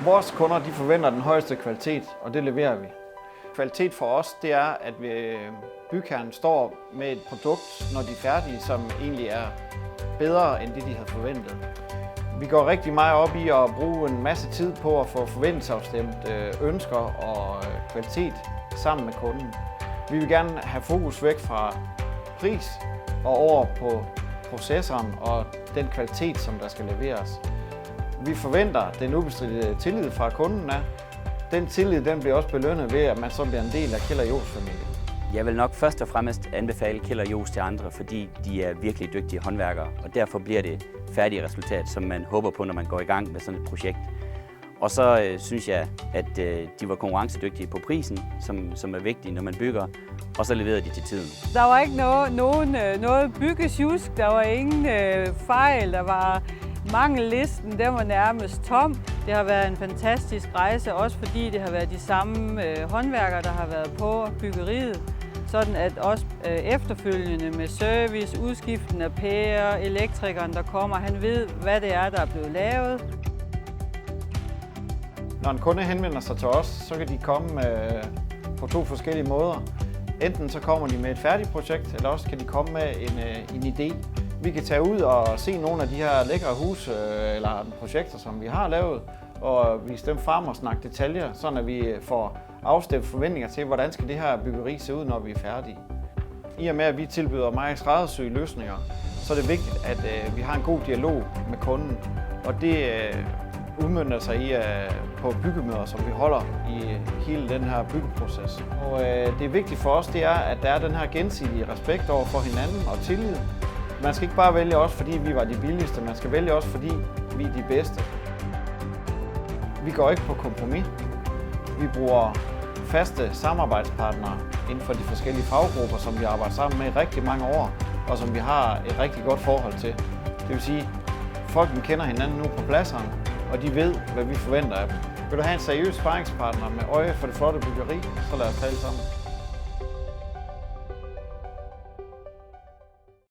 Vores kunder de forventer den højeste kvalitet, og det leverer vi. Kvalitet for os det er, at bygherren står med et produkt, når de er færdige, som egentlig er bedre end det, de havde forventet. Vi går rigtig meget op i at bruge en masse tid på at få forventningsafstemt ønsker og kvalitet sammen med kunden. Vi vil gerne have fokus væk fra pris og over på processoren og den kvalitet, som der skal leveres. Vi forventer den ubestridte tillid fra kunden af. Den tillid den bliver også belønnet ved, at man så bliver en del af Kjeld & Johs familie. Jeg vil nok først og fremmest anbefale Kjeld & Johs til andre, fordi de er virkelig dygtige håndværkere, og derfor bliver det færdige resultat, som man håber på, når man går i gang med sådan et projekt. Og så synes jeg, at de var konkurrencedygtige på prisen, som er vigtigt, når man bygger, og så leverede de til tiden. Der var ikke noget byggesjusk, der var ingen fejl, der var mangellisten, den var nærmest tom. Det har været en fantastisk rejse, også fordi det har været de samme håndværkere, der har været på byggeriet. Sådan at også efterfølgende med service, udskiften af pærer, elektrikeren, der kommer, han ved, hvad det er, der er blevet lavet. Når en kunde henvender sig til os, så kan de komme på to forskellige måder. Enten så kommer de med et færdigt projekt, eller også kan de komme med en idé. Vi kan tage ud og se nogle af de her lækre huse eller projekter, som vi har lavet, og vise dem frem og snakke detaljer, sådan at vi får afstemt forventninger til, hvordan skal det her byggeri se ud, når vi er færdige. I og med, at vi tilbyder meget skræddersyede løsninger, så er det vigtigt, at vi har en god dialog med kunden, og det udmønter sig på byggemøder, som vi holder i hele den her byggeproces. Og det er vigtigt for os, det er, at der er den her gensidige respekt over for hinanden og tillid. Man skal ikke bare vælge os, fordi vi var de billigste, man skal vælge os, fordi vi er de bedste. Vi går ikke på kompromis. Vi bruger faste samarbejdspartnere inden for de forskellige faggrupper, som vi arbejder sammen med i rigtig mange år, og som vi har et rigtig godt forhold til. Det vil sige, at folk kender hinanden nu på pladserne, og de ved, hvad vi forventer af dem. Vil du have en seriøs sparringspartner med øje for det flotte byggeri, så lad os tale sammen.